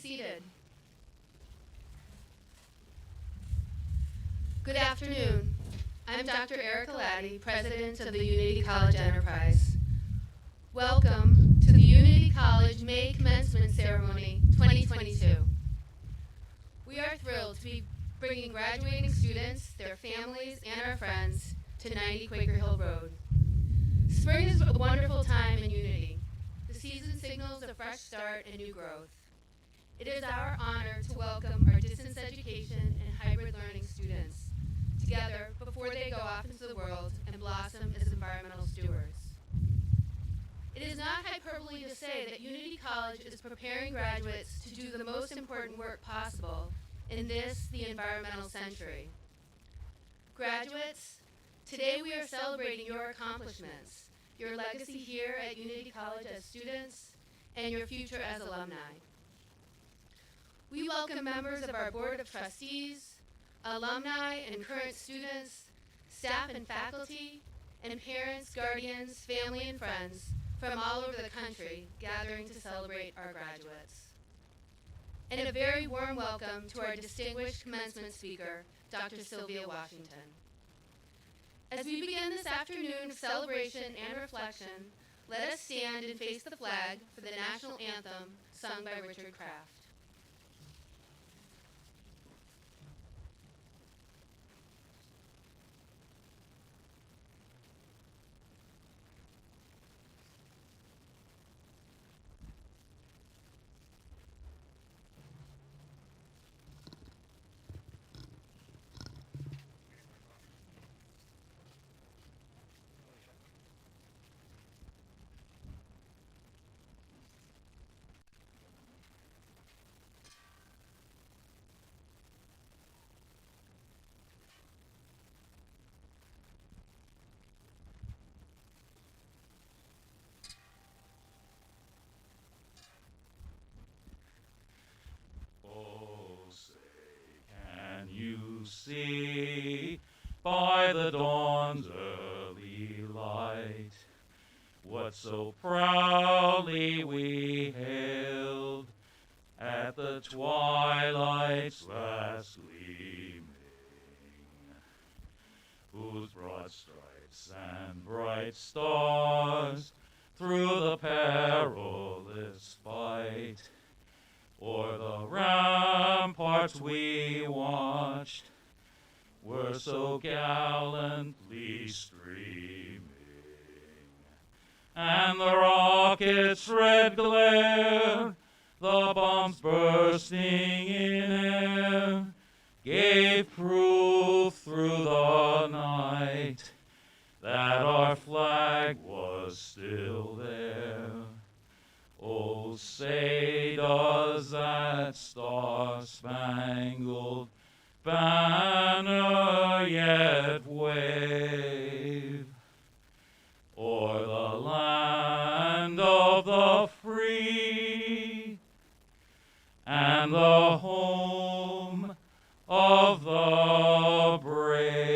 seated. Good afternoon. I'm Dr. Erica Laddie, President of the Unity College Enterprise. Welcome to the Unity College May Commencement Ceremony 2022. We are thrilled to be bringing graduating students, their families, and our friends to 90 Quaker Hill Road. Spring is a wonderful time in Unity. The season signals a fresh start and new growth. It is our honor to welcome our distance education and hybrid learning students together before they go off into the world and blossom as environmental stewards. It is not hyperbole to say that Unity College is preparing graduates to do the most important work possible in this, the environmental century. Graduates, today we are celebrating your accomplishments, your legacy here at Unity College as students, and your future as alumni. We welcome members of our Board of Trustees, alumni and current students, staff and faculty, and parents, guardians, family, and friends from all over the country gathering to celebrate our graduates. And a very warm welcome to our distinguished commencement speaker, Dr. Sylvia Washington. As we begin this afternoon of celebration and reflection, let us stand and face the flag for the national anthem sung by Richard Kraft. You see by the dawn's early light what so proudly we hailed at the twilight's last gleaming, whose broad stripes and bright stars through the perilous fight o'er the ramparts we watched were so gallantly streaming, and the rocket's red glare, the bombs bursting in air, gave proof through the night that our flag was still there. Oh, say does that star-spangled banner yet wave o'er the land of the free and the home of the brave?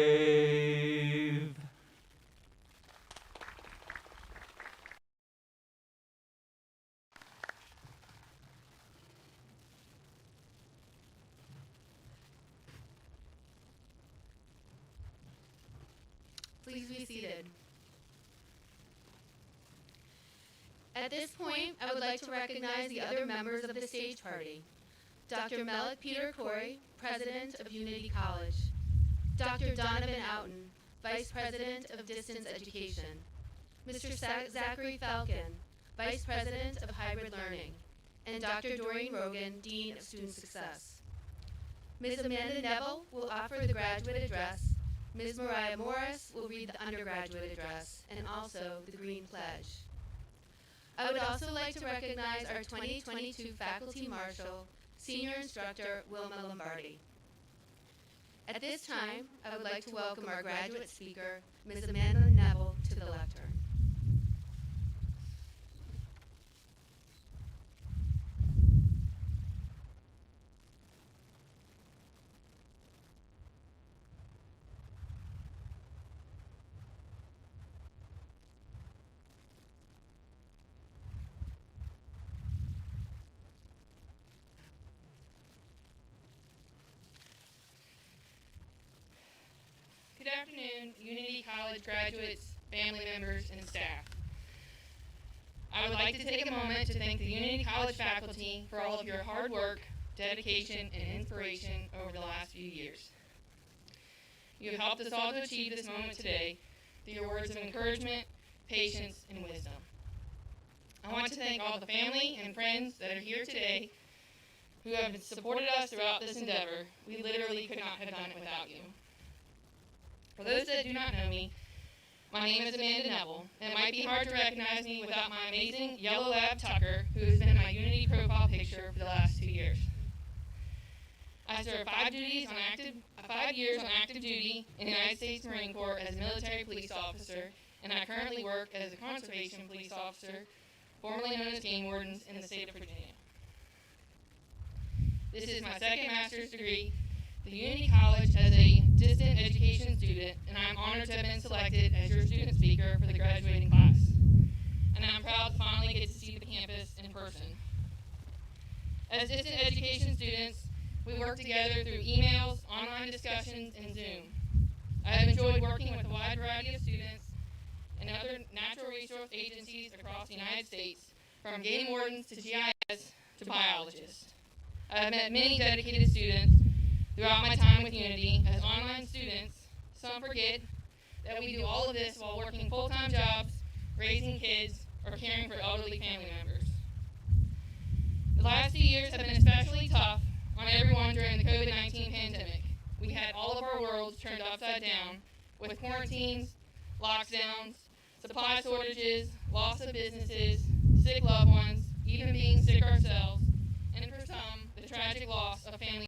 Please be seated. At this point, I would like to recognize the other members of the stage party. Dr. Malik Peter Corey, President of Unity College. Dr. Donovan Outen, Vice President of Distance Education. Mr. Zachary Falcon, Vice President of Hybrid Learning. And Dr. Doreen Rogan, Dean of Student Success. Ms. Amanda Neville will offer the graduate address. Ms. Mariah Morris will read the undergraduate address and also the Green Pledge. I would also like to recognize our 2022 Faculty Marshal, Senior Instructor Wilma Lombardi. At this time, I would like to welcome our graduate speaker, Ms. Amanda Neville, to the lectern. Good afternoon, Unity College graduates, family members, and staff. I would like to take a moment to thank the Unity College faculty for all of your hard work, dedication, and inspiration over the last few years. You have helped us all to achieve this moment today through your words of encouragement, patience, and wisdom. I want to thank all the family and friends that are here today who have supported us throughout this endeavor. We literally could not have done it without you. For those that do not know me, my name is Amanda Neville, and it might be hard to recognize me without my amazing yellow lab Tucker, who has been my Unity profile picture for the last 2 years. I served 5 years on active duty in the United States Marine Corps as a military police officer, and I currently work as a conservation police officer, formerly known as game wardens, in the state of Virginia. This is my second master's degree at Unity College as a distant education student, and I'm honored to have been selected as your student speaker for the graduating class. And I'm proud to finally get to see the campus in person. As distant education students, we work together through emails, online discussions, and Zoom. I have enjoyed working with a wide variety of students and other natural resource agencies across the United States, from game wardens to GIS to biologists. I have met many dedicated students throughout my time with Unity as online students. Some forget that we do all of this while working full-time jobs, raising kids, or caring for elderly family members. The last 2 years have been especially tough on everyone during the COVID-19 pandemic. We had all of our worlds turned upside down with quarantines, lockdowns, supply shortages, loss of businesses, sick loved ones, even being sick ourselves, and for some, the tragic loss of family.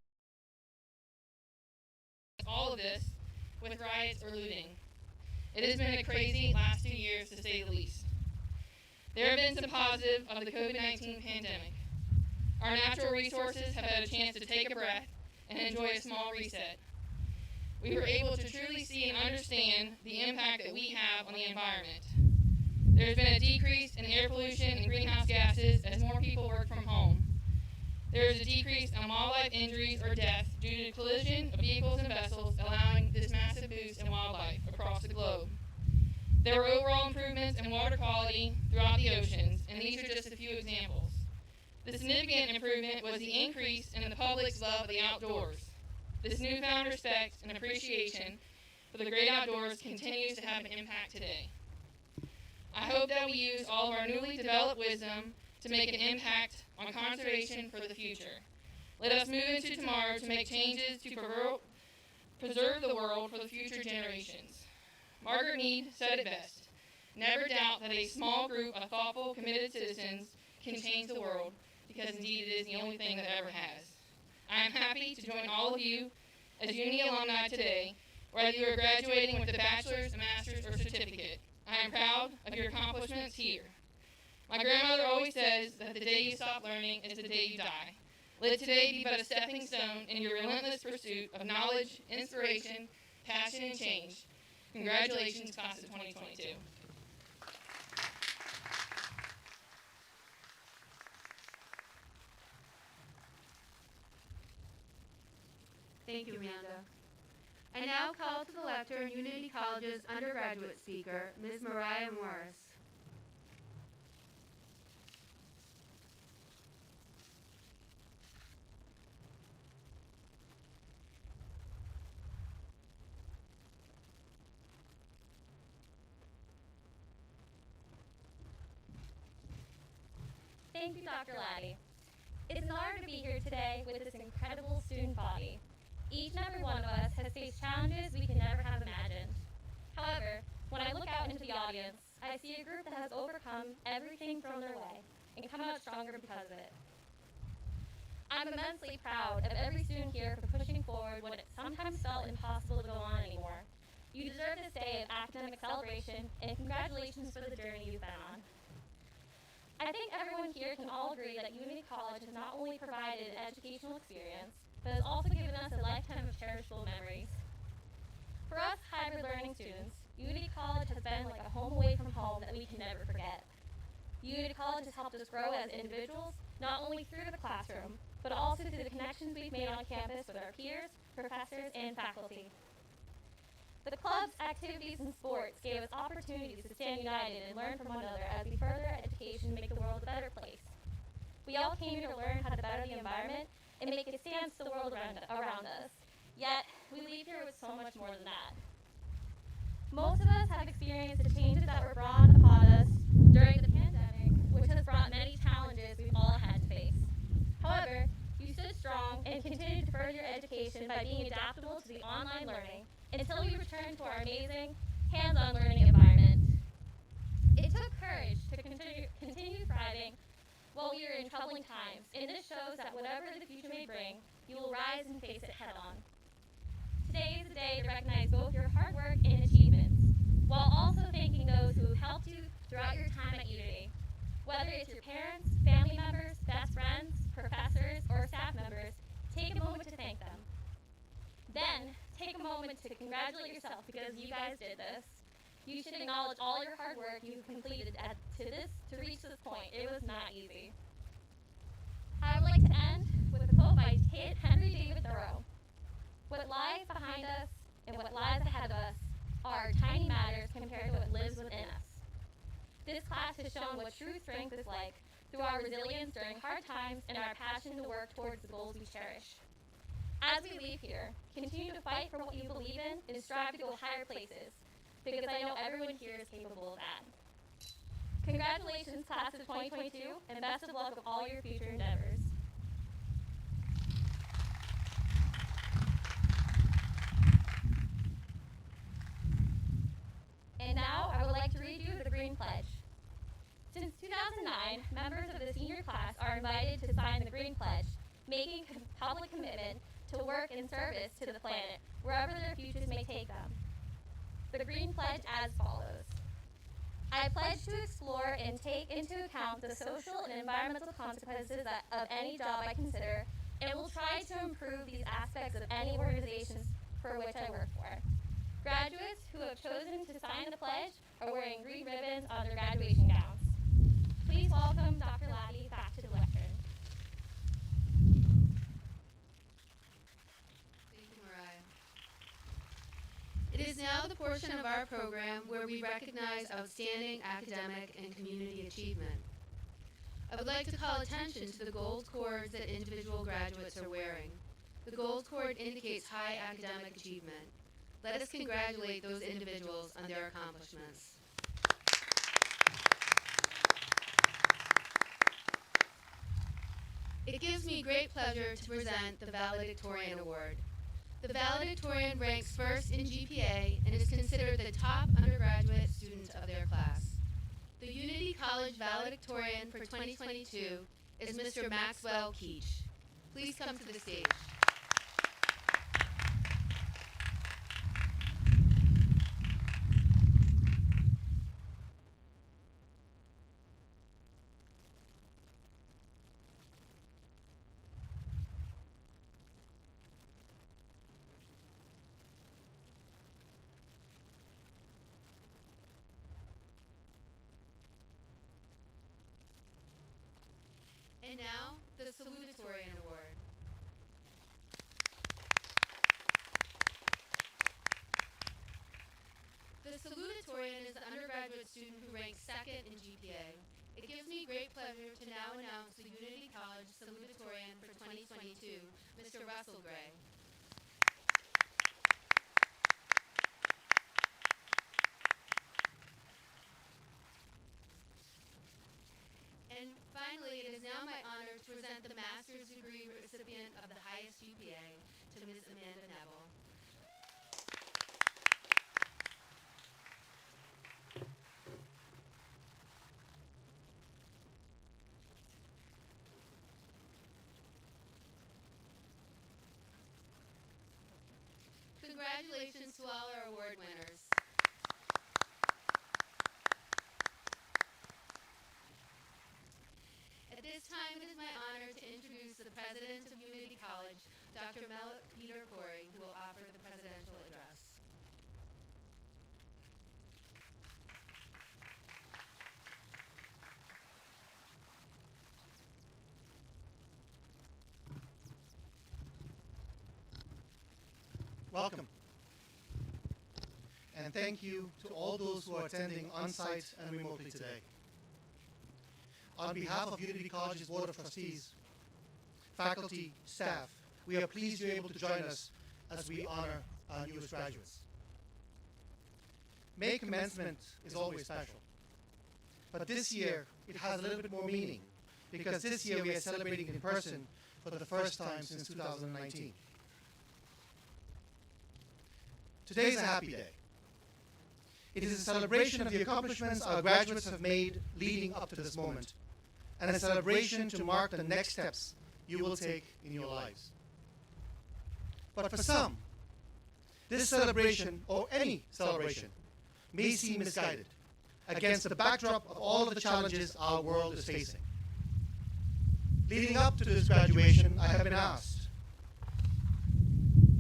All of this with riots or looting. It has been a crazy last 2 years, to say the least. There have been some positive of the COVID-19 pandemic. Our natural resources have had a chance to take a breath and enjoy a small reset. We were able to truly see and understand the impact that we have on the environment. There's been a decrease in air pollution and greenhouse gases as more people work from home. There is a decrease in wildlife injuries or deaths due to collision of vehicles and vessels, allowing this massive boost in wildlife across the globe. There were overall improvements in water quality throughout the oceans, and these are just a few examples. The significant improvement was the increase in the public's love of the outdoors. This newfound respect and appreciation for the great outdoors continues to have an impact today. I hope that we use all of our newly developed wisdom to make an impact on conservation for the future. Let us move into tomorrow to make changes to preserve the world for the future generations. Margaret Mead said it best: never doubt that a small group of thoughtful, committed citizens can change the world, because indeed it is the only thing that ever has. I am happy to join all of you as Unity alumni today, whether you are graduating with a bachelor's, a master's, or certificate. I am proud of your accomplishments here. My grandmother always says that the day you stop learning is the day you die. Let today be but a stepping stone in your relentless pursuit of knowledge, inspiration, passion, and change. Congratulations, class of 2022. Thank you, Amanda. I now call to the lectern Unity College's undergraduate speaker, Ms. Mariah Morris. Thank you, Dr. Laddie. It's an honor to be here today with this incredible student body. Each and every one of us has faced challenges we can never have imagined. However, when I look out into the audience, I see a group that has overcome everything thrown their way and come out stronger because of it. I'm immensely proud of every student here for pushing forward when it sometimes felt impossible to go on anymore. You deserve this day of academic celebration, and congratulations for the journey you've been on. I think everyone here can all agree that Unity College has not only provided an educational experience, but has also given us a lifetime of cherishable memories. For us hybrid learning students, Unity College has been like a home away from home that we can never forget. Unity College has helped us grow as individuals, not only through the classroom, but also through the connections we've made on campus with our peers, professors, and faculty. The clubs, activities, and sports gave us opportunities to stand united and learn from one another as we further our education and make the world a better place. We all came here to learn how to better the environment and make a stance to the world around us. Yet, we leave here with so much more than that. Most of us have experienced the changes that were brought upon us during the pandemic, which has brought many challenges we've all had to face. However, you stood strong and continued to further your education by being adaptable to the online learning until we returned to our amazing hands-on learning environment. It took courage to continue thriving while we were in troubling times, and this shows that whatever the future may bring, you will rise and face it head-on. Today is the day to recognize both your hard work and achievements, while also thanking those who have helped you throughout your time at Unity. Whether it's your parents, family members, best friends, professors, or staff members, take a moment to thank them. Then, take a moment to congratulate yourself because you guys did this. You should acknowledge all your hard work you've completed to reach this point. It was not easy. I would like to end with a quote by Henry David Thoreau. What lies behind us and what lies ahead of us are tiny matters compared to what lives within us. This class has shown what true strength is like through our resilience during hard times and our passion to work towards the goals we cherish. As we leave here, continue to fight for what you believe in and strive to go higher places, because I know everyone here is capable of that. Congratulations, class of 2022, and best of luck with all your future endeavors. And now, I would like to read you the Green Pledge. Since 2009, members of the senior class are invited to sign the Green Pledge, making public commitment to work in service to the planet, wherever their futures may take them. The Green Pledge as follows. I pledge to explore and take into account the social and environmental consequences of any job I consider, and will try to improve these aspects of any organizations for which I work for. Graduates who have chosen to sign the pledge are wearing green ribbons on their graduation gowns. Please welcome Dr. Laddie back to the lectern. Thank you, Mariah. It is now the portion of our program where we recognize outstanding academic and community achievement. I would like to call attention to the gold cords that individual graduates are wearing. The gold cord indicates high academic achievement. Let us congratulate those individuals on their accomplishments. It gives me great pleasure to present the Valedictorian Award. The valedictorian ranks first in GPA and is considered the top undergraduate student of their class. The Unity College valedictorian for 2022 is Mr. Maxwell Keach. Please come to the stage. And now, the Salutatorian Award. The Salutatorian is the undergraduate student who ranks second in GPA. It gives me great pleasure to now announce the Unity College Salutatorian for 2022, Mr. Russell Gray. And finally, it is now my honor to present the master's degree recipient of the highest GPA to Ms. Amanda Neville. Congratulations to all our award winners. At this time, it is my honor to introduce the President of Unity College, Dr. Mel Peter Corey, who will offer the presidential address. Welcome. And thank you to all those who are attending on-site and remotely today. On behalf of Unity College's Board of Trustees, faculty, staff, we are pleased you're able to join us as we honor our newest graduates. May commencement is always special, but this year it has a little bit more meaning because this year we are celebrating in person for the first time since 2019. Today is a happy day. It is a celebration of the accomplishments our graduates have made leading up to this moment, and a celebration to mark the next steps you will take in your lives. But for some, this celebration, or any celebration, may seem misguided against the backdrop of all of the challenges our world is facing. Leading up to this graduation, I have been asked,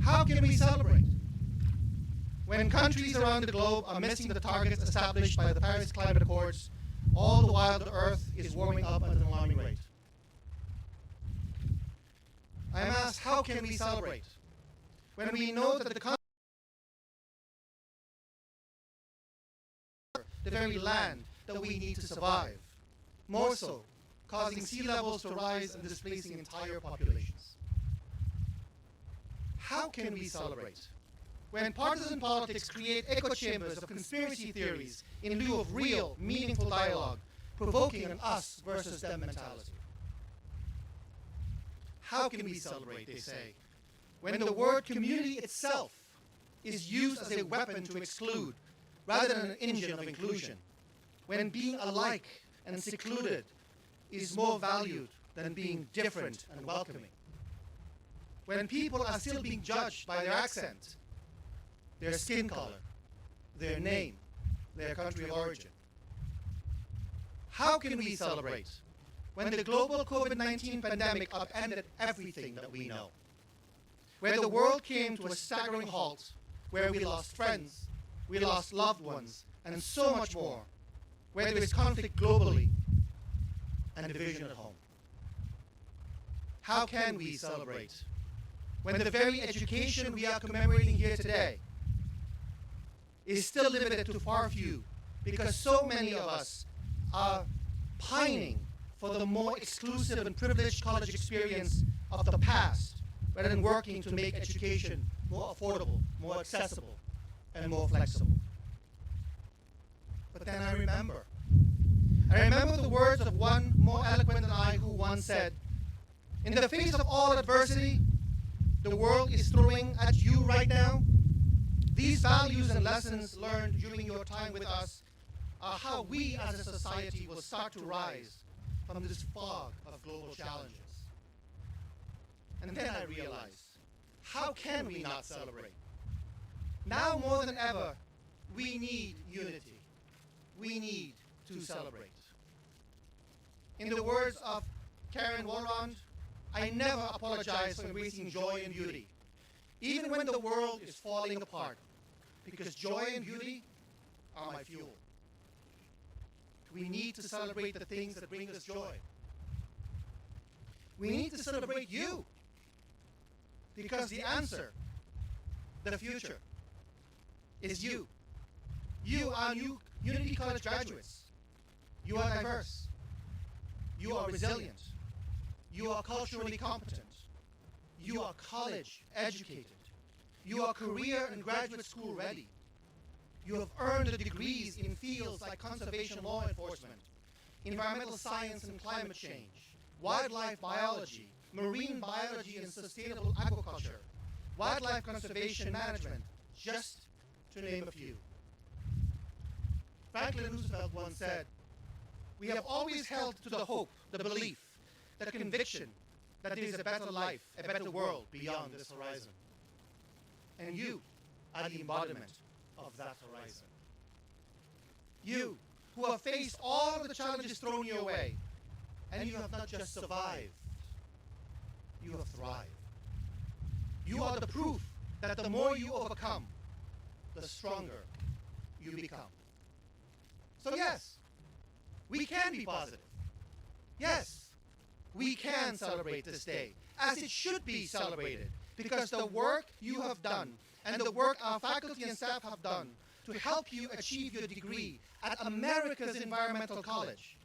how can we celebrate when countries around the globe are missing the targets established by the Paris Climate Accords, all the while the Earth is warming up at an alarming rate? I am asked, how can we celebrate when we know that the very land that we need to survive, more so, causing sea levels to rise and displacing entire populations? How can we celebrate when partisan politics create echo chambers of conspiracy theories in lieu of real, meaningful dialogue, provoking an us versus them mentality? How can we celebrate, they say, when the word community itself is used as a weapon to exclude rather than an engine of inclusion, when being alike and secluded is more valued than being different and welcoming, when people are still being judged by their accent, their skin color, their name, their country of origin? How can we celebrate when the global COVID-19 pandemic upended everything that we know, where the world came to a staggering halt, where we lost friends, we lost loved ones, and so much more, where there is conflict globally and division at home? How can we celebrate when the very education we are commemorating here today is still limited to far few because so many of us are pining for the more exclusive and privileged college experience of the past rather than working to make education more affordable, more accessible, and more flexible? But then I remember the words of one more eloquent than I who once said, in the face of all adversity the world is throwing at you right now, these values and lessons learned during your time with us are how we as a society will start to rise from this fog of global challenges. And then I realized, how can we not celebrate? Now more than ever, we need unity. We need to celebrate. In the words of Karen Warrond, I never apologize for embracing joy and beauty, even when the world is falling apart, because joy and beauty are my fuel. We need to celebrate the things that bring us joy. We need to celebrate you, because the answer, the future, is you. You are new Unity College graduates. You are diverse. You are resilient. You are culturally competent. You are college educated. You are career and graduate school ready. You have earned the degrees in fields like conservation law enforcement, environmental science and climate change, wildlife biology, marine biology and sustainable agriculture, wildlife conservation management, just to name a few. Franklin Roosevelt once said, we have always held to the hope, the belief, the conviction that there is a better life, a better world beyond this horizon. And you are the embodiment of that horizon. You, who have faced all of the challenges thrown your way, and you have not just survived, you have thrived. You are the proof that the more you overcome, the stronger you become. So yes, we can be positive. Yes, we can celebrate this day, as it should be celebrated, because the work you have done and the work our faculty and staff have done to help you achieve your degree at America's environmental college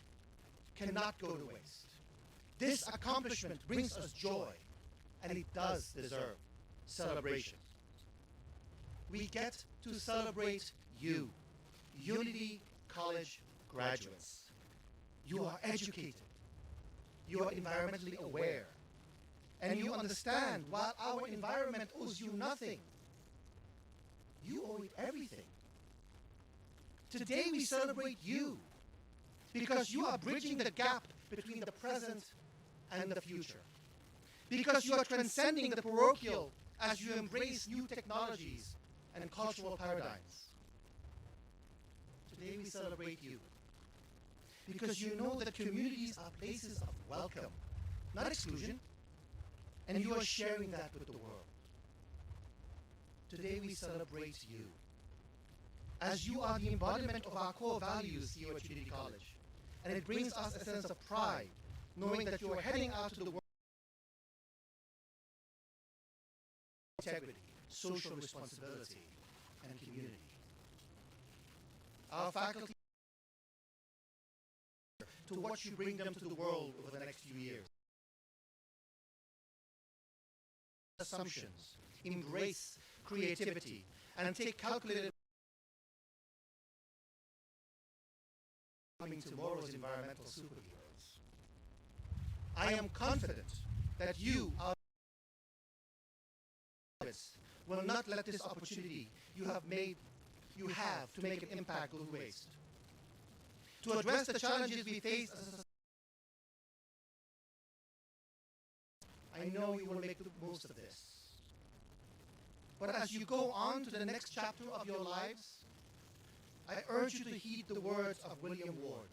cannot go to waste. This accomplishment brings us joy, and it does deserve celebration. We get to celebrate you, Unity College graduates. You are educated, you are environmentally aware, and you understand while our environment owes you nothing, you owe it everything. Today we celebrate you because you are bridging the gap between the present and the future. Because you are transcending the parochial as you embrace new technologies and cultural paradigms. Today we celebrate you because you know that communities are places of welcome, not exclusion, and you are sharing that with the world. Today we celebrate you as you are the embodiment of our core values here at Unity College, and it brings us a sense of pride knowing that you are heading out to the world with integrity, social responsibility, and community. Our faculty to watch you bring them to the world over the next few years. Assumptions, embrace creativity, and take calculated becoming tomorrow's environmental superheroes. I am confident that you, our will not let this opportunity you have to make an impact go to waste. To address the challenges we face as a society, I know you will make the most of this. But as you go on to the next chapter of your lives, I urge you to heed the words of William Ward.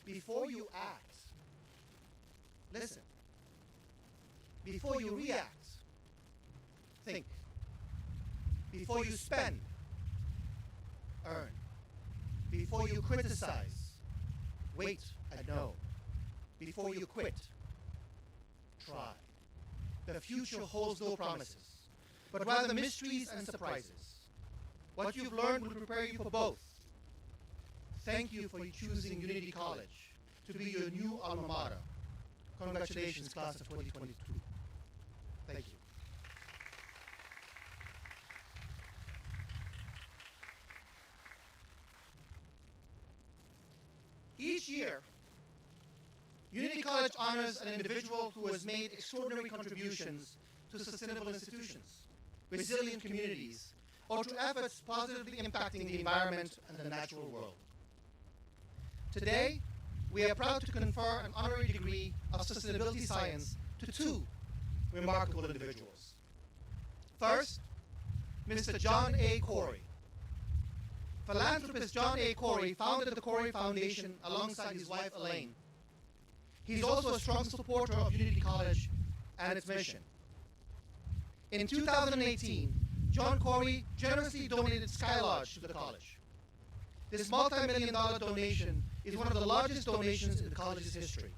Before you act, listen. Before you react, think. Before you spend, earn. Before you criticize, wait and know. Before you quit, try. The future holds no promises, but rather mysteries and surprises. What you've learned will prepare you for both. Thank you for choosing Unity College to be your new alma mater. Congratulations, class of 2022. Thank you. Each year, Unity College honors an individual who has made extraordinary contributions to sustainable institutions, resilient communities, or to efforts positively impacting the environment and the natural world. Today, we are proud to confer an honorary degree of sustainability science to two remarkable individuals. First, Mr. John A. Corey. Philanthropist John A. Corey founded the Corey Foundation alongside his wife Elaine. He's also a strong supporter of Unity College and its mission. In 2018, John Corey generously donated Sky Lodge to the college. This multi-million-dollar donation is one of the largest donations in the college's history.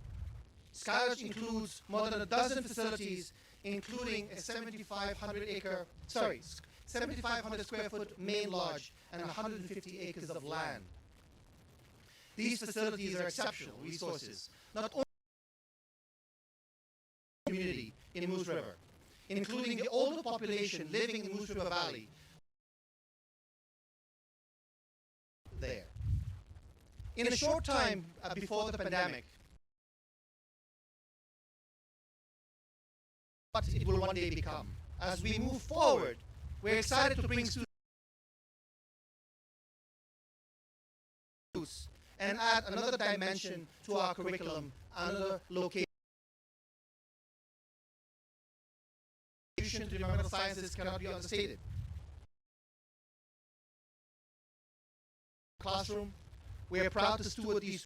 Sky Lodge includes more than a dozen facilities, including a 7,500 square foot main lodge and 150 acres of land. These facilities are exceptional resources, not only for the community in Moose River, including the older population living in Moose River Valley there. In a short time before the pandemic, what it will one day become. As we move forward, we're excited to bring students and add another dimension to our curriculum, another location. To the environmental sciences cannot be understated. Classroom, we are proud to steward these.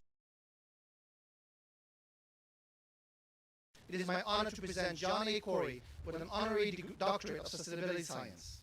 It is my honor to present John A. Corey with an honorary doctorate of sustainability science.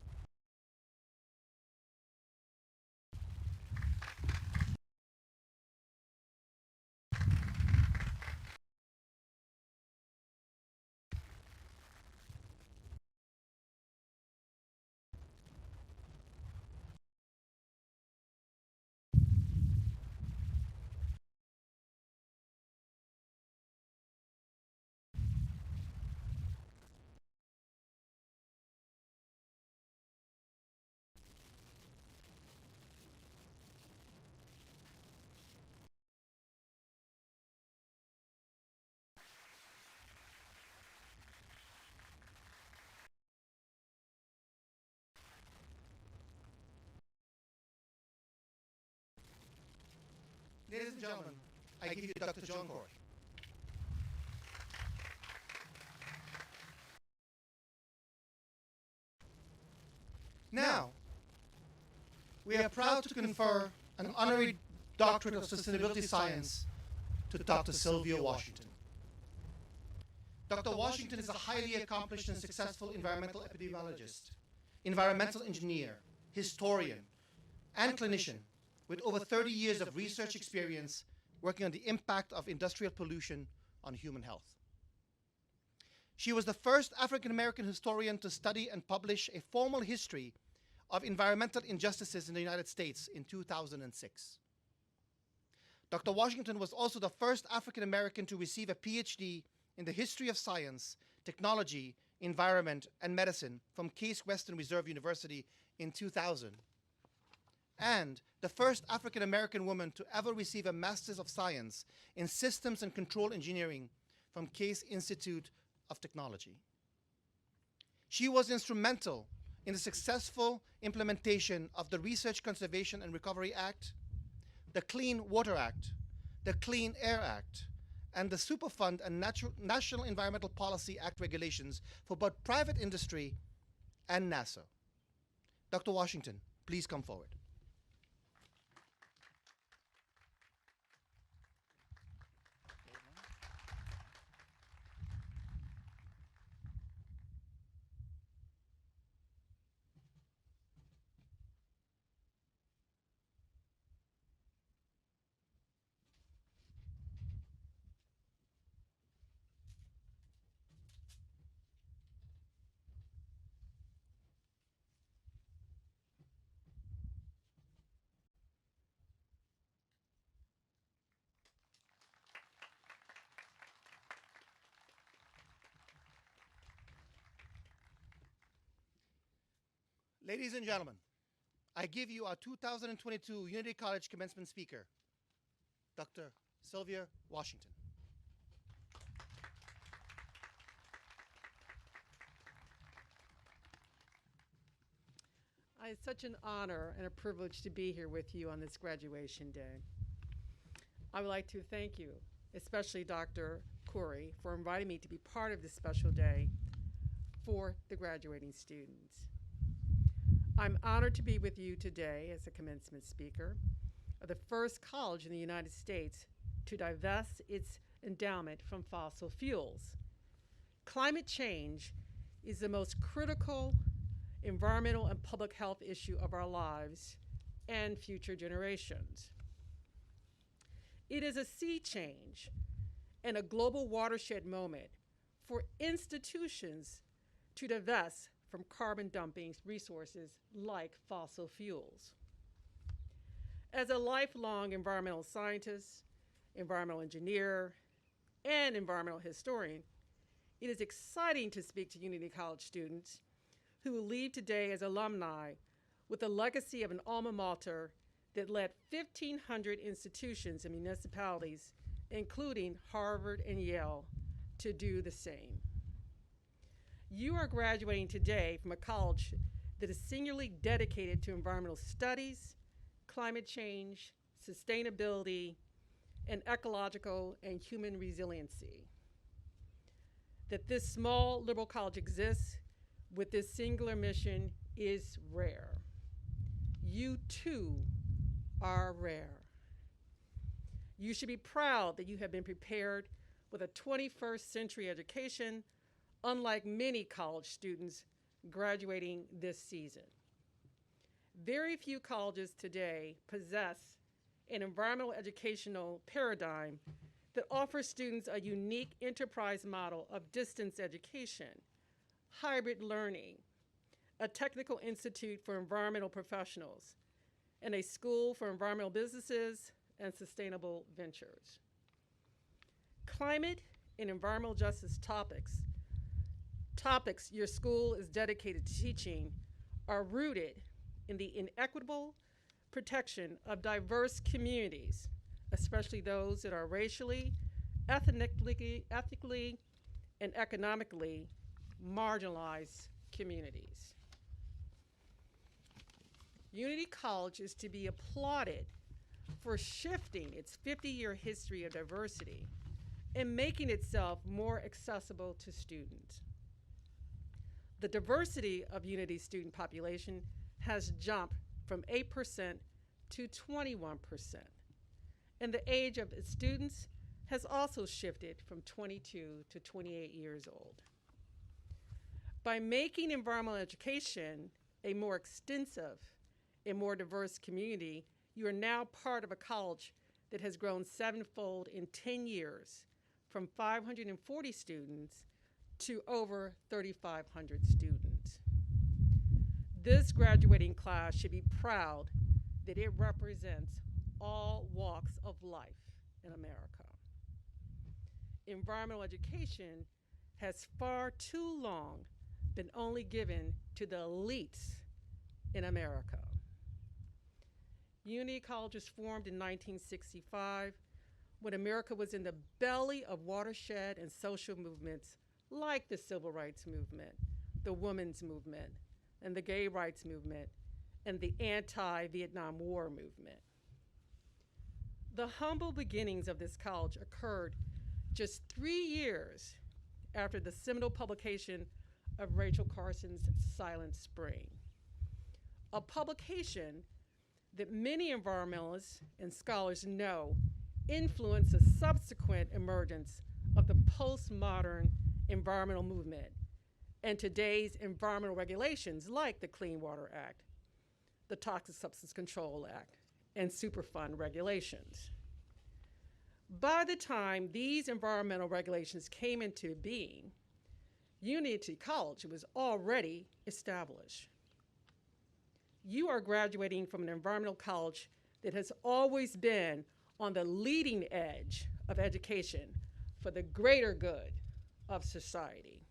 Ladies and gentlemen, I give you Dr. John Corey. Now, we are proud to confer an honorary doctorate of sustainability science to Dr. Sylvia Washington. Dr. Washington is a highly accomplished and successful environmental epidemiologist, environmental engineer, historian, and clinician with over 30 years of research experience working on the impact of industrial pollution on human health. She was the first African American historian to study and publish a formal history of environmental injustices in the United States in 2006. Dr. Washington was also the first African American to receive a PhD in the history of science, technology, environment, and medicine from Case Western Reserve University in 2000, and the first African American woman to ever receive a Master's of Science in Systems and Control Engineering from Case Institute of Technology. She was instrumental in the successful implementation of the Research, Conservation, and Recovery Act, the Clean Water Act, the Clean Air Act, and the Superfund and National Environmental Policy Act regulations for both private industry and NASA. Dr. Washington, please come forward. Ladies and gentlemen, I give you our 2022 Unity College Commencement Speaker, Dr. Sylvia Washington. It's such an honor and a privilege to be here with you on this graduation day. I would like to thank you, especially Dr. Corey, for inviting me to be part of this special day for the graduating students. I'm honored to be with you today as a commencement speaker of the first college in the United States to divest its endowment from fossil fuels. Climate change is the most critical environmental and public health issue of our lives and future generations. It is a sea change and a global watershed moment for institutions to divest from carbon dumping resources like fossil fuels. As a lifelong environmental scientist, environmental engineer, and environmental historian, it is exciting to speak to Unity College students who will leave today as alumni with the legacy of an alma mater that led 1,500 institutions and municipalities, including Harvard and Yale, to do the same. You are graduating today from a college that is singularly dedicated to environmental studies, climate change, sustainability, and ecological and human resiliency. That this small liberal college exists with this singular mission is rare. You too are rare. You should be proud that you have been prepared with a 21st century education, unlike many college students graduating this season. Very few colleges today possess an environmental educational paradigm that offers students a unique enterprise model of distance education, hybrid learning, a technical institute for environmental professionals, and a school for environmental businesses and sustainable ventures. Climate and environmental justice topics your school is dedicated to teaching are rooted in the inequitable protection of diverse communities, especially those that are racially, ethnically, and economically marginalized communities. Unity College is to be applauded for shifting its 50-year history of diversity and making itself more accessible to students. The diversity of Unity's student population has jumped from 8% to 21%, and the age of its students has also shifted from 22 to 28 years old. By making environmental education a more extensive and more diverse community, you are now part of a college that has grown sevenfold in 10 years, from 540 students to over 3,500 students. This graduating class should be proud that it represents all walks of life in America. Environmental education has far too long been only given to the elites in America. Unity College was formed in 1965 when America was in the belly of watershed and social movements like the Civil Rights Movement, the Women's Movement, and the Gay Rights Movement, and the anti-Vietnam War movement. The humble beginnings of this college occurred just 3 years after the seminal publication of Rachel Carson's Silent Spring, a publication that many environmentalists and scholars know influenced the subsequent emergence of the postmodern environmental movement and today's environmental regulations like the Clean Water Act, the Toxic Substance Control Act, and Superfund regulations. By the time these environmental regulations came into being, Unity College was already established. You are graduating from an environmental college that has always been on the leading edge of education for the greater good of society.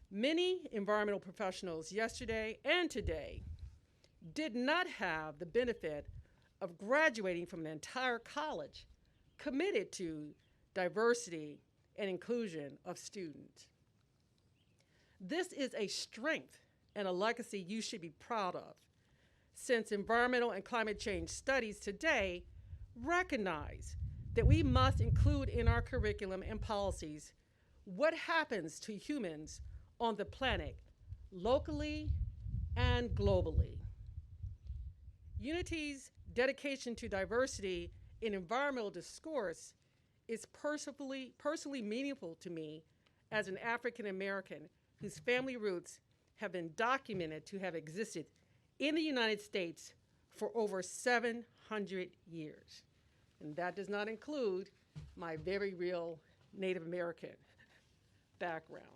Many environmental professionals yesterday and today did not have the benefit of graduating from an entire college committed to diversity and inclusion of students. This is a strength and a legacy you should be proud of, since environmental and climate change studies today recognize that we must include in our curriculum and policies what happens to humans on the planet, locally and globally. Unity's dedication to diversity in environmental discourse is personally meaningful to me as an African American whose family roots have been documented to have existed in the United States for over 700 years. And that does not include my very real Native American background.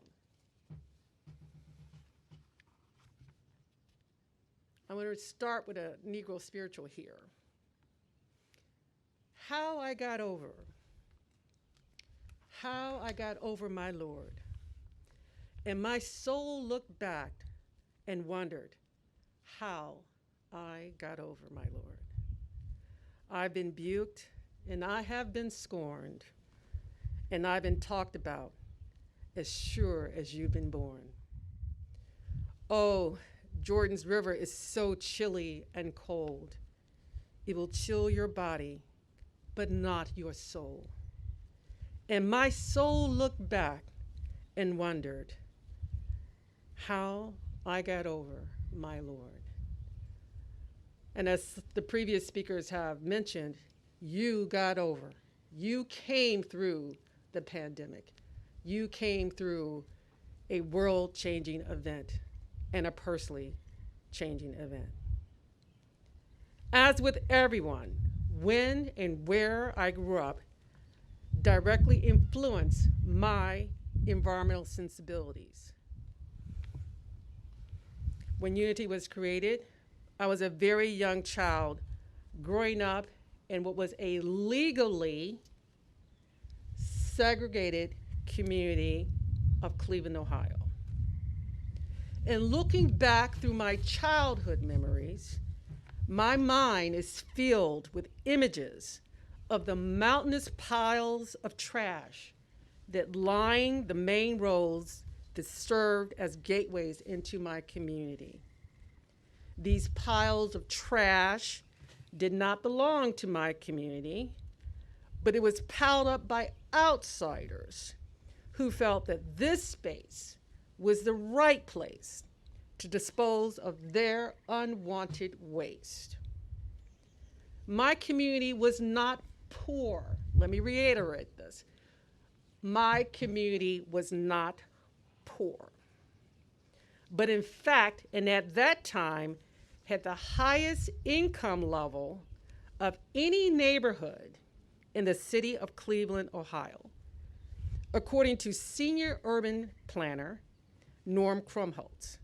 I'm going to start with a Negro spiritual here. How I got over my Lord. And my soul looked back and wondered how I got over my Lord. I've been buked and I have been scorned and I've been talked about as sure as you've been born. Oh, Jordan's river is so chilly and cold. It will chill your body, but not your soul. And my soul looked back and wondered how I got over my Lord. And as the previous speakers have mentioned, you got over. You came through the pandemic. You came through a world-changing event and a personally changing event. As with everyone, when and where I grew up directly influenced my environmental sensibilities. When Unity was created, I was a very young child growing up in what was a legally segregated community of Cleveland, Ohio. And looking back through my childhood memories, my mind is filled with images of the mountainous piles of trash that lined the main roads that served as gateways into my community. These piles of trash did not belong to my community, but it was piled up by outsiders who felt that this space was the right place to dispose of their unwanted waste. My community was not poor. Let me reiterate this. My community was not poor, but in fact, and at that time, had the highest income level of any neighborhood in the city of Cleveland, Ohio, according to senior urban planner Norm Krumholtz.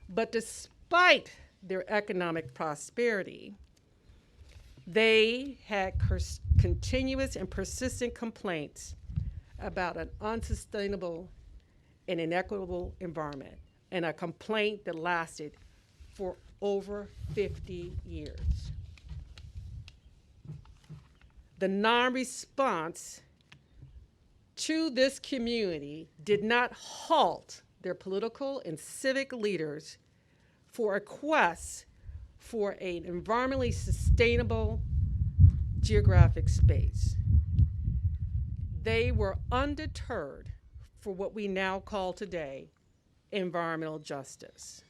But despite their economic prosperity, they had continuous and persistent complaints about an unsustainable and inequitable environment, and a complaint that lasted for over 50 years. The non-response to this community did not halt their political and civic leaders for a quest for an environmentally sustainable geographic space. They were undeterred for what we now call today environmental justice.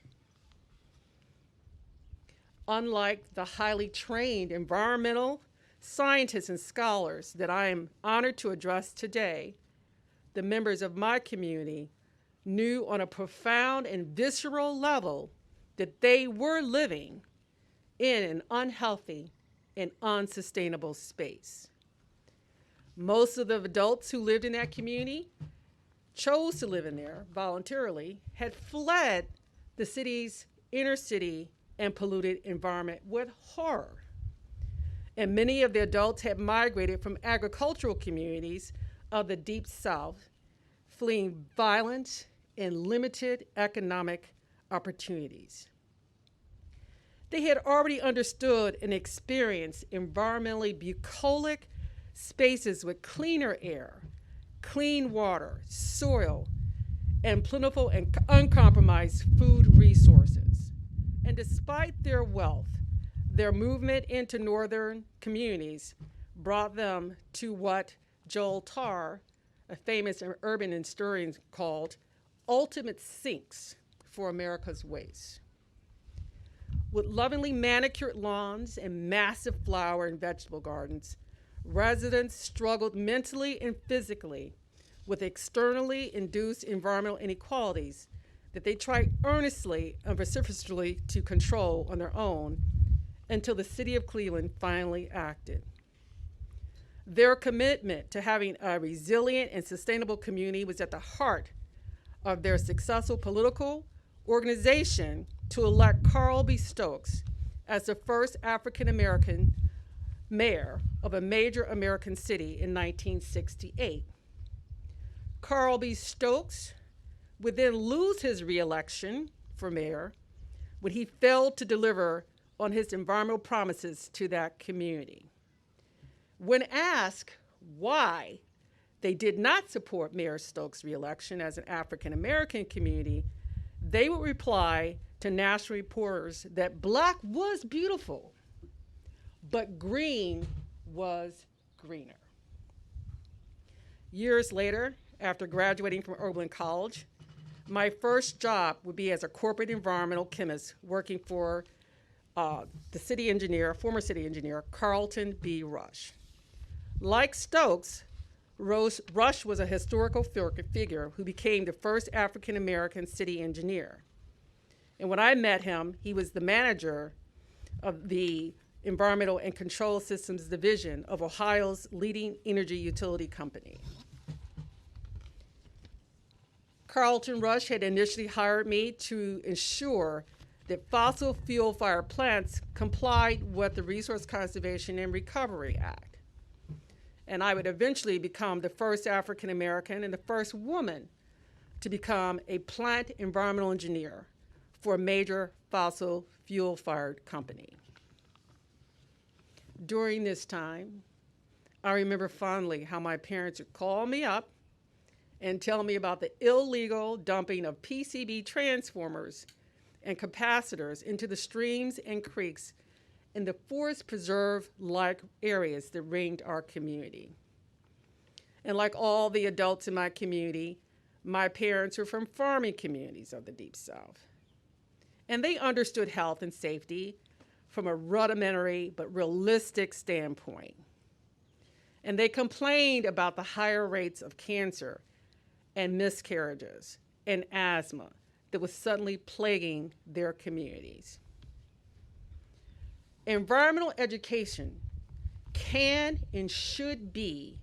Unlike the highly trained environmental scientists and scholars that I am honored to address today, the members of my community knew on a profound and visceral level that they were living in an unhealthy and unsustainable space. Most of the adults who lived in that community chose to live in there voluntarily, had fled the city's inner city and polluted environment with horror. And many of the adults had migrated from agricultural communities of the Deep South, fleeing violence and limited economic opportunities. They had already understood and experienced environmentally bucolic spaces with cleaner air, clean water, soil, and plentiful and uncompromised food resources. And despite their wealth, their movement into northern communities brought them to what Joel Tarr, a famous urban historian, called ultimate sinks for America's waste. With lovingly manicured lawns and massive flower and vegetable gardens, residents struggled mentally and physically with externally induced environmental inequalities that they tried earnestly and vociferously to control on their own until the city of Cleveland finally acted. Their commitment to having a resilient and sustainable community was at the heart of their successful political organization to elect Carl B. Stokes as the first African-American mayor of a major American city in 1968. Carl B. Stokes would then lose his re-election for mayor when he failed to deliver on his environmental promises to that community. When asked why they did not support Mayor Stokes' re-election as an African-American community, they would reply to national reporters that black was beautiful, but green was greener. Years later, after graduating from Oberlin College, my first job would be as a corporate environmental chemist working for the city engineer, former city engineer, Carlton B. Rush. Like Stokes, Rush was a historical figure who became the first African-American city engineer. And when I met him, he was the manager of the Environmental and Control Systems Division of Ohio's leading energy utility company. Carlton Rush had initially hired me to ensure that fossil fuel-fired plants complied with the Resource Conservation and Recovery Act. And I would eventually become the first African-American and the first woman to become a plant environmental engineer for a major fossil fuel-fired company. During this time, I remember fondly how my parents would call me up and tell me about the illegal dumping of PCB transformers and capacitors into the streams and creeks and the forest preserve-like areas that ringed our community. And like all the adults in my community, my parents were from farming communities of the Deep South. And they understood health and safety from a rudimentary but realistic standpoint. And they complained about the higher rates of cancer and miscarriages and asthma that was suddenly plaguing their communities. Environmental education can and should be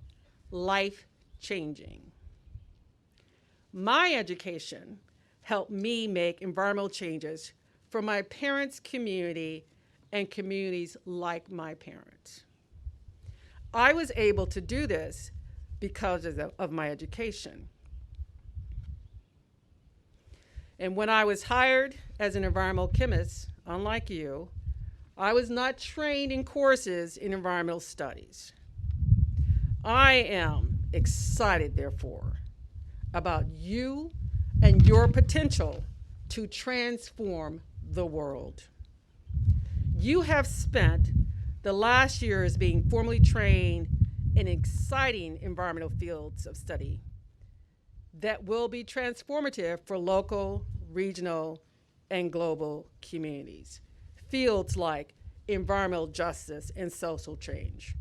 life-changing. My education helped me make environmental changes for my parents' community and communities like my parents. I was able to do this because of my education. And when I was hired as an environmental chemist, unlike you, I was not trained in courses in environmental studies. I am excited, therefore, about you and your potential to transform the world. You have spent the last years being formally trained in exciting environmental fields of study that will be transformative for local, regional, and global communities. Fields like environmental justice and social change,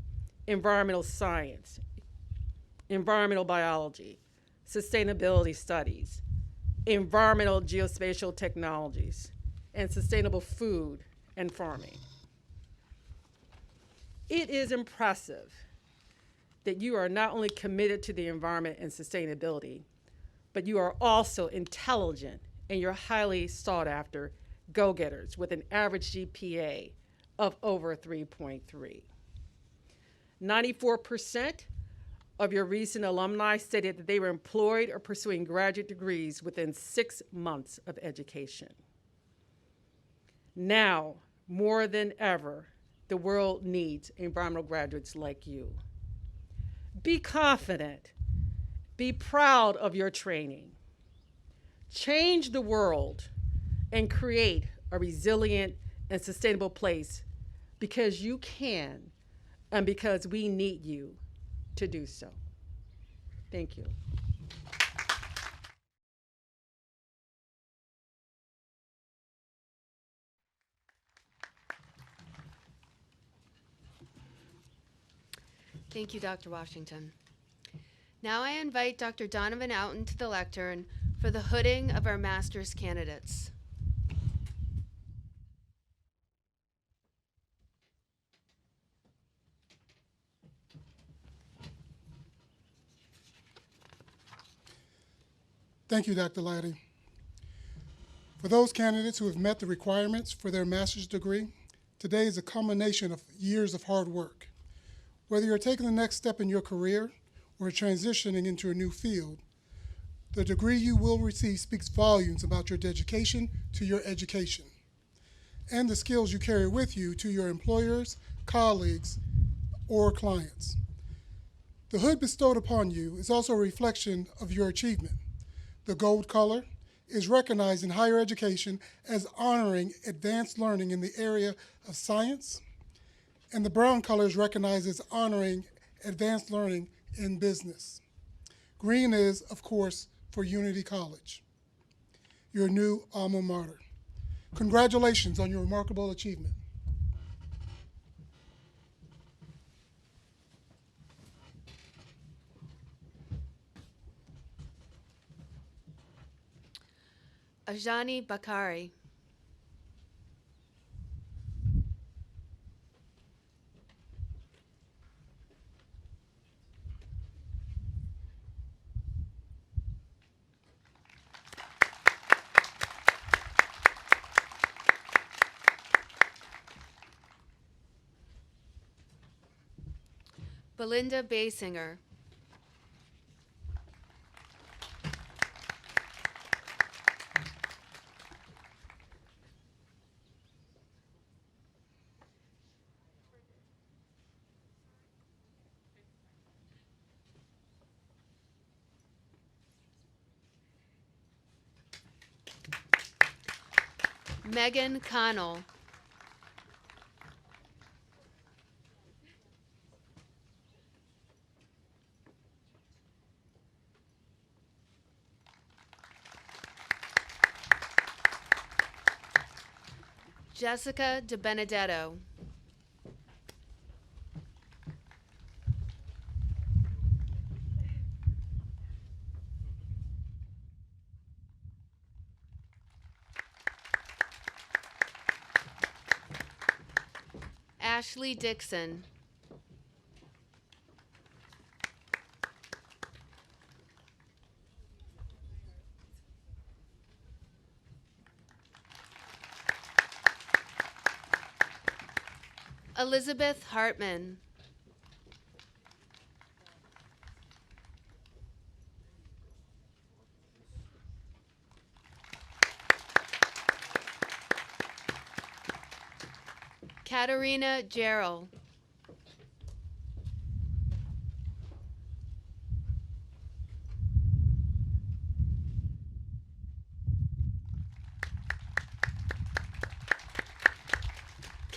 environmental science, environmental biology, sustainability studies, environmental geospatial technologies, and sustainable food and farming. It is impressive that you are not only committed to the environment and sustainability, but you are also intelligent and you're highly sought after go-getters with an average GPA of over 3.3. 94% of your recent alumni stated that they were employed or pursuing graduate degrees within 6 months of education. Now, more than ever, the world needs environmental graduates like you. Be confident. Be proud of your training. Change the world and create a resilient and sustainable place because you can and because we need you to do so. Thank you. Thank you, Dr. Washington. Now I invite Dr. Donovan Outen to the lectern for the hooding of our master's candidates. Thank you, Dr. Laddie. For those candidates who have met the requirements for their master's degree, today is a culmination of years of hard work. Whether you're taking the next step in your career or transitioning into a new field, the degree you will receive speaks volumes about your dedication to your education and the skills you carry with you to your employers, colleagues, or clients. The hood bestowed upon you is also a reflection of your achievement. The gold color is recognized in higher education as honoring advanced learning in the area of science, and the brown color is recognized as honoring advanced learning in business. Green is, of course, for Unity College, your new alma mater. Congratulations on your remarkable achievement. Ajani Bakari. Belinda Basinger. Megan Connell. Jessica De Benedetto. Ashley Dixon. Elizabeth Hartman. Katerina Gerald.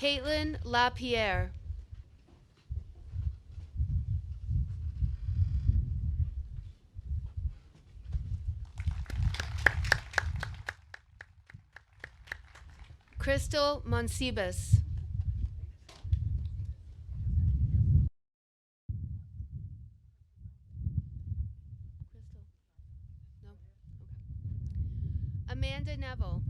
Caitlin LaPierre. Crystal Monsibus. No? Okay. Amanda Neville.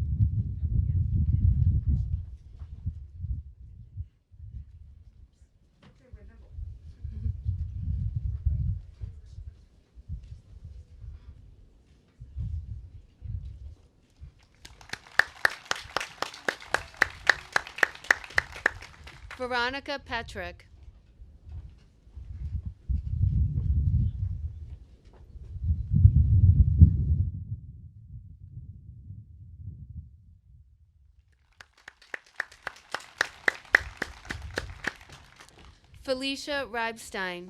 Veronica Petrick. Felicia Reibstein.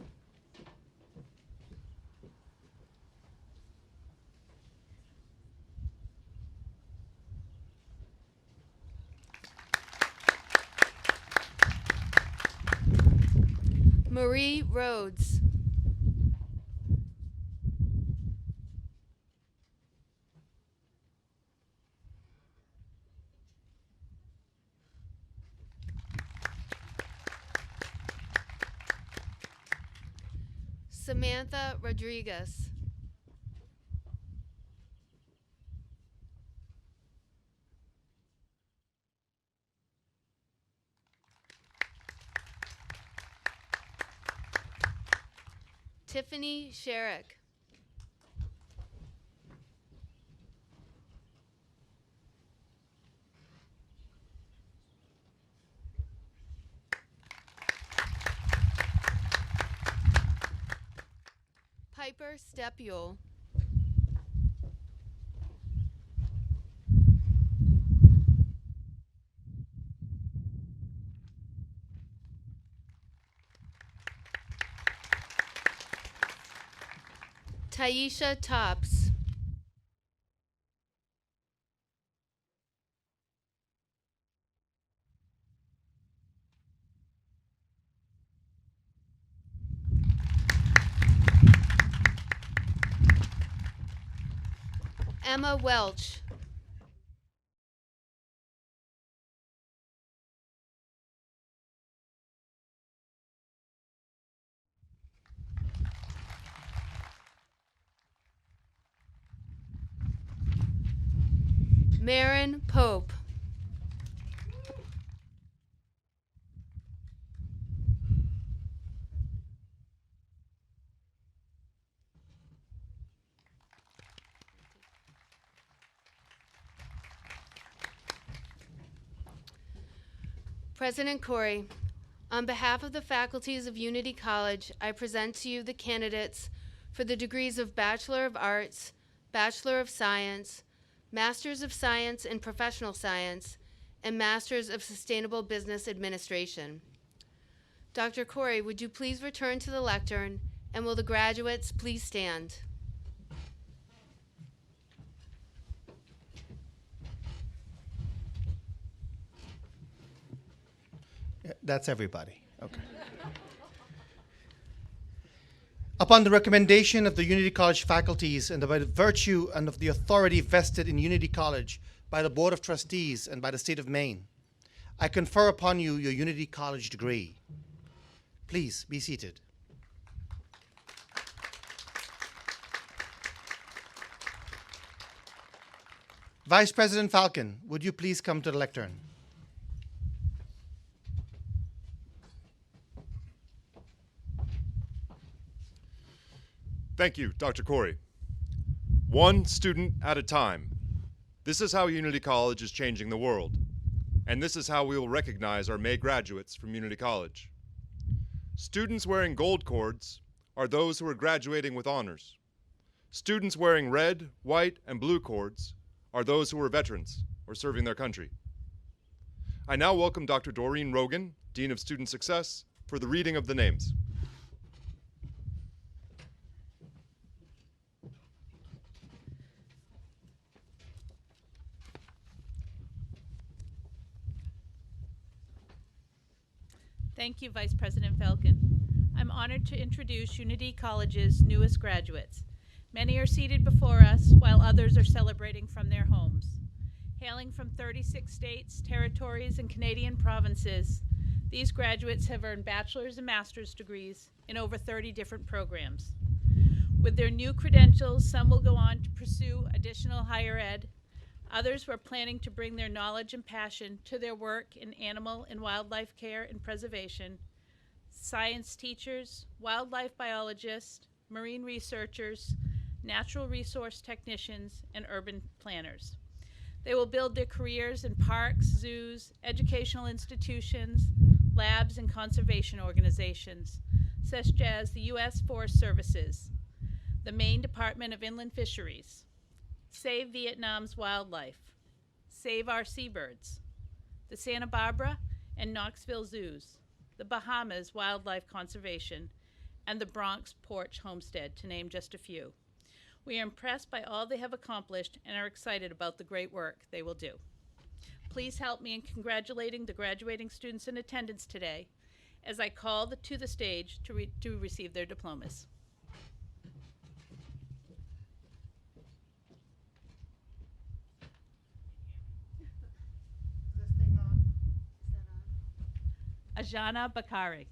Marie Rhodes. Samantha Rodriguez. Tiffany Sherrick. Piper Stepule. Taisha Tops. Emma Welch. Marin Pope. President Corey, on behalf of the faculties of Unity College, I present to you the candidates for the degrees of Bachelor of Arts, Bachelor of Science, Masters of Science in Professional Science, and Masters of Sustainable Business Administration. Dr. Corey, would you please return to the lectern, and will the graduates please stand? That's everybody. Okay. Upon the recommendation of the Unity College faculties and by the virtue and of the authority vested in Unity College by the Board of Trustees and by the State of Maine, I confer upon you your Unity College degree. Please be seated. Vice President Falcon, would you please come to the lectern? Thank you, Dr. Corey. One student at a time. This is how Unity College is changing the world. And this is how we will recognize our May graduates from Unity College. Students wearing gold cords are those who are graduating with honors. Students wearing red, white, and blue cords are those who are veterans or serving their country. I now welcome Dr. Doreen Rogan, Dean of Student Success, for the reading of the names. Thank you, Vice President Falcon. I'm honored to introduce Unity College's newest graduates. Many are seated before us, while others are celebrating from their homes. Hailing from 36 states, territories, and Canadian provinces, these graduates have earned bachelor's and master's degrees in over 30 different programs. With their new credentials, some will go on to pursue additional higher ed. Others were planning to bring their knowledge and passion to their work in animal and wildlife care and preservation, science teachers, wildlife biologists, marine researchers, natural resource technicians, and urban planners. They will build their careers in parks, zoos, educational institutions, labs, and conservation organizations, such as the U.S. Forest Services, the Maine Department of Inland Fisheries, Save Vietnam's Wildlife, Save Our Seabirds, the Santa Barbara and Knoxville Zoos, the Bahamas Wildlife Conservation, and the Bronx Porch Homestead, to name just a few. We are impressed by all they have accomplished and are excited about the great work they will do. Please help me in congratulating the graduating students in attendance today as I call to the stage to receive their diplomas. Ajana Bakari.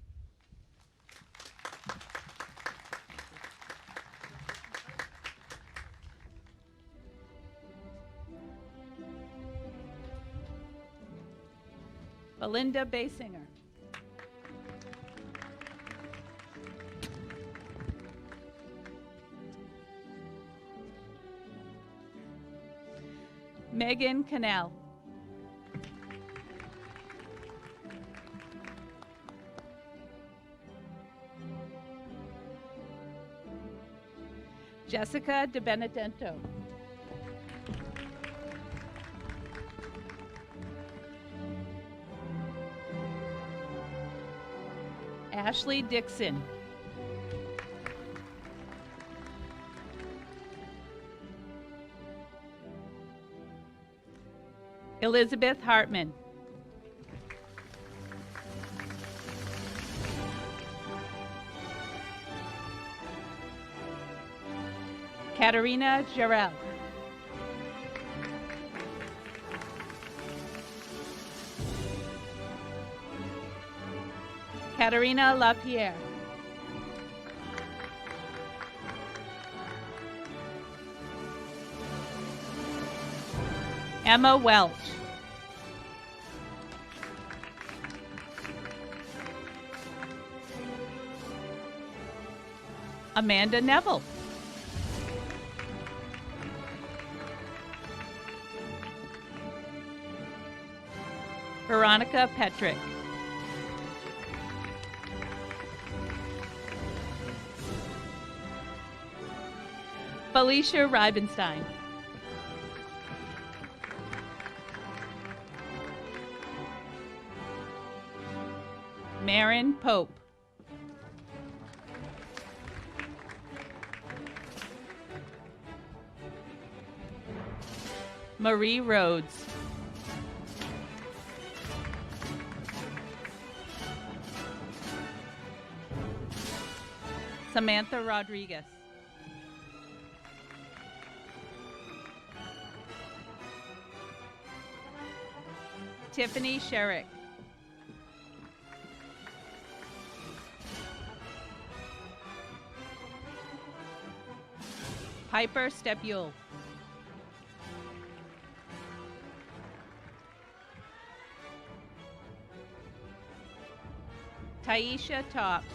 Belinda Basinger. Megan Cannell. Jessica De Benedetto. Ashley Dixon. Elizabeth Hartman. Katerina Jarrell. Katerina LaPierre. Emma Welch. Amanda Neville. Veronica Petrick. Felicia Reibenstein. Marin Pope. Marie Rhodes. Samantha Rodriguez. Tiffany Sherrick. Piper Stepule. Taisha Tops.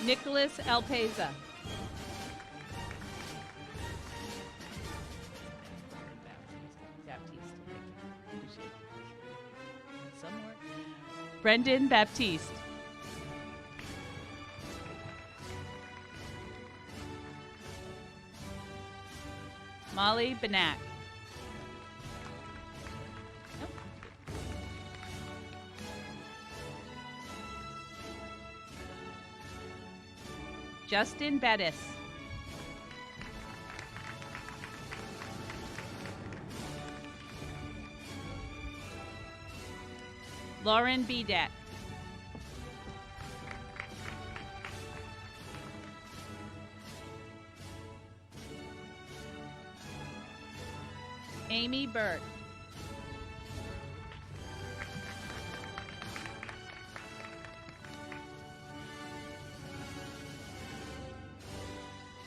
Nicholas Alpeza. Brendan Baptiste. Molly Benak. Justin Bettis. Lauren Bedeck. Amy Burt.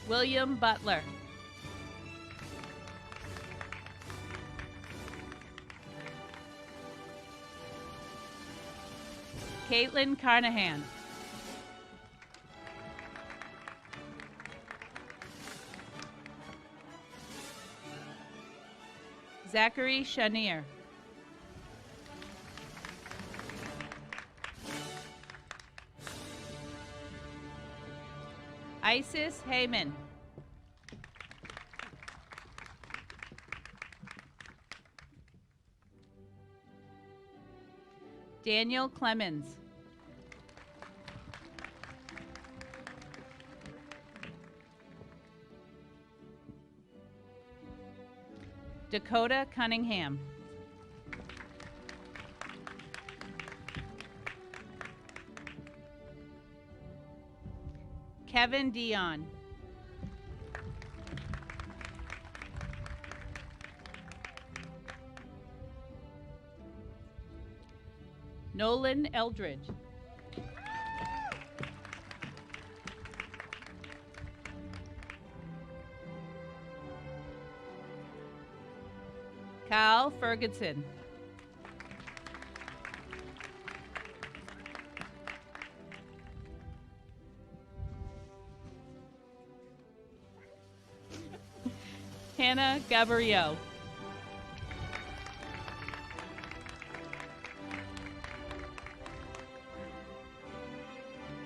William Butler. Caitlin Carnahan. Zachary Shanier. Isis Heyman. Daniel Clemens. Dakota Cunningham. Kevin Dion. Nolan Eldridge. Kyle Ferguson. Hannah Gabriel.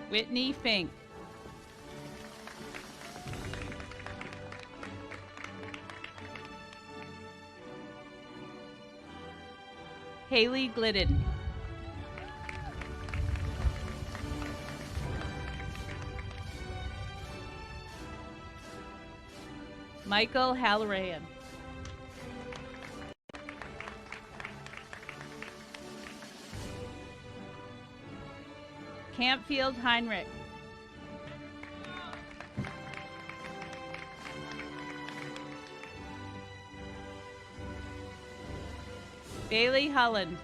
Whitney Fink. Haley Glidden. Michael Halloran. Campfield Heinrich. Bailey Holland.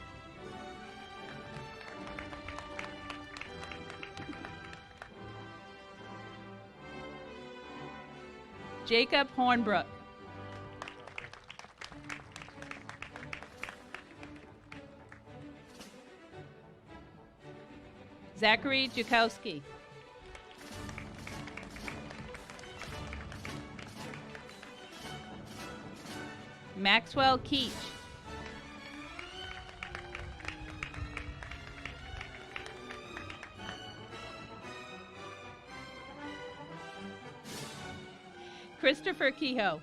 Jacob Hornbrook. Zachary Jakowski. Maxwell Keach. Christopher Kehoe.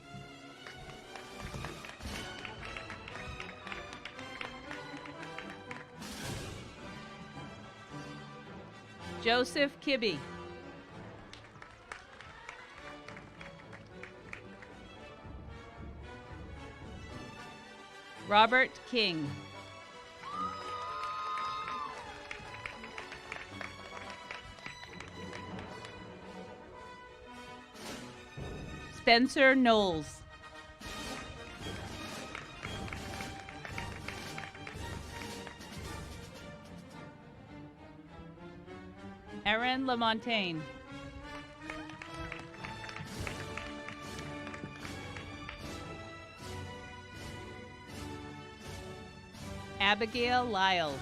Joseph Kibbe. Robert King. Spencer Knowles. Erin Lamontagne. Abigail Lyles.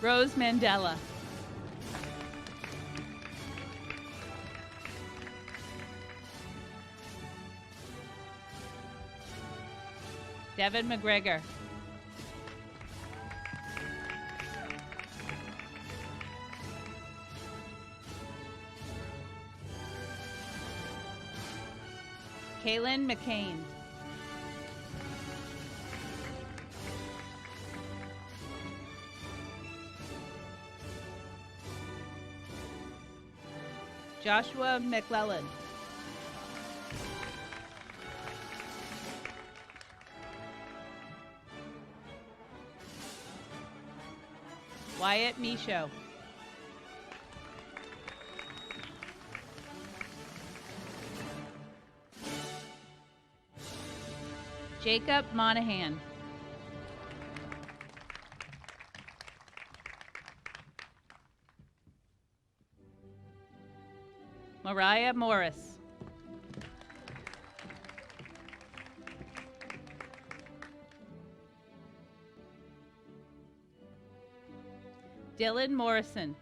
Rose Mandela. Devin McGregor. Kaylin McCain. Joshua McClellan. Wyatt Michaud. Jacob Monahan. Mariah Morris. Dylan Morrison.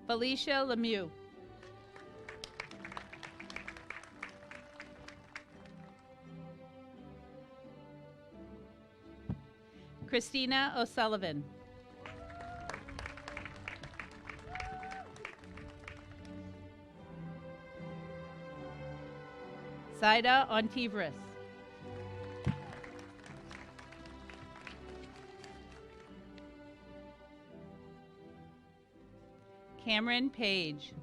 Felicia Lemieux. Christina O'Sullivan. Saida Ontivris. Cameron Page.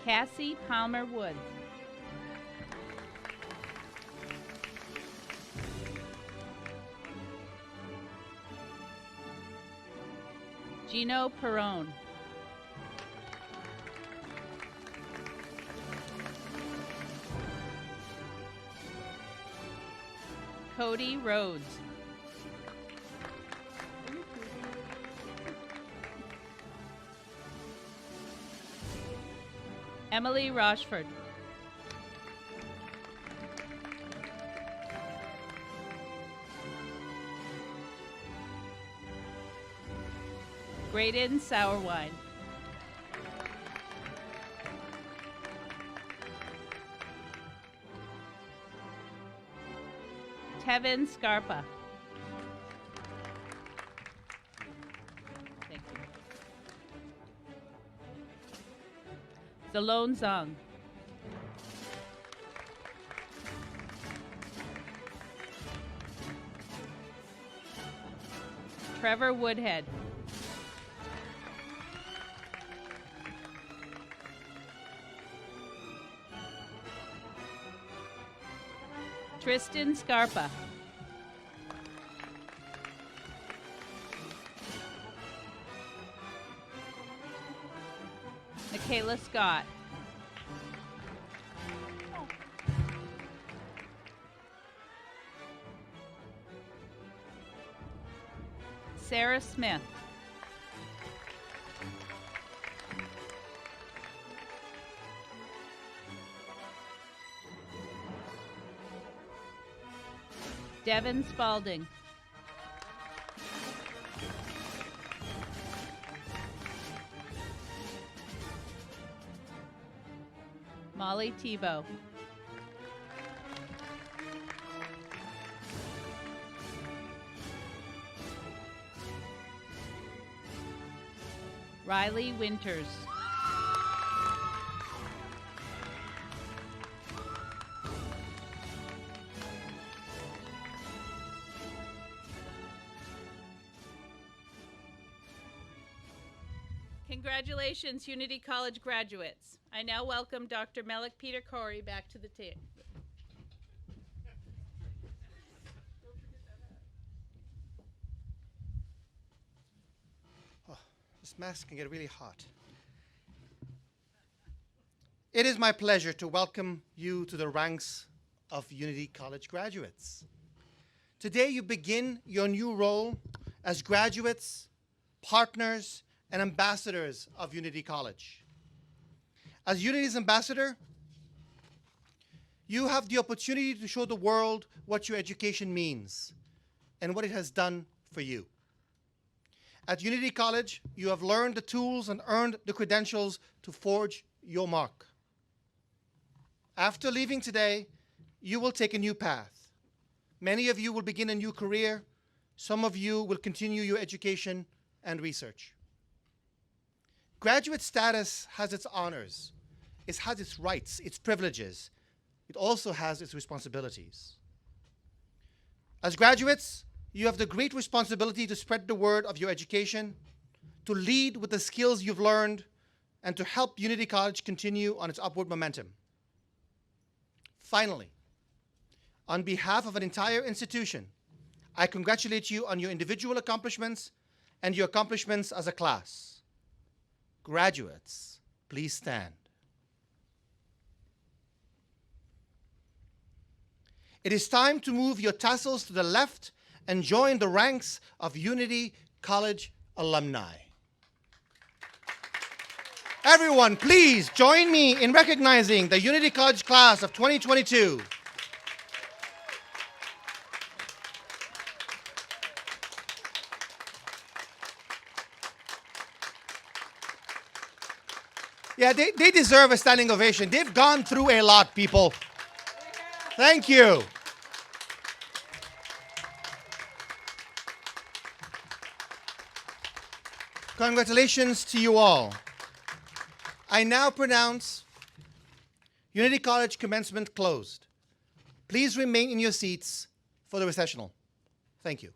Cassie Palmer Woods. Gino Perone. Cody Rhodes. Emily Rochford. Graydon Sourwine. Tevin Scarpa. Thank you. Zalone Zong. Trevor Woodhead. Tristan Scarpa. Michaela Scott. Sarah Smith. Devin Spalding. Molly Tebow. Riley Winters. Congratulations, Unity College graduates. I now welcome Dr. Melik Peter Corey back to the table. This mask can get really hot. It is my pleasure to welcome you to the ranks of Unity College graduates. Today you begin your new role as graduates, partners, and ambassadors of Unity College. As Unity's ambassador, you have the opportunity to show the world what your education means and what it has done for you. At Unity College, you have learned the tools and earned the credentials to forge your mark. After leaving today, you will take a new path. Many of you will begin a new career. Some of you will continue your education and research. Graduate status has its honors. It has its rights, its privileges. It also has its responsibilities. As graduates, you have the great responsibility to spread the word of your education, to lead with the skills you've learned, and to help Unity College continue on its upward momentum. Finally, on behalf of an entire institution, I congratulate you on your individual accomplishments and your accomplishments as a class. Graduates, please stand. It is time to move your tassels to the left and join the ranks of Unity College alumni. Everyone, please join me in recognizing the Unity College class of 2022. Yeah, they deserve a standing ovation. They've gone through a lot, people. Thank you. Congratulations to you all. I now pronounce Unity College commencement closed. Please remain in your seats for the recessional. Thank you.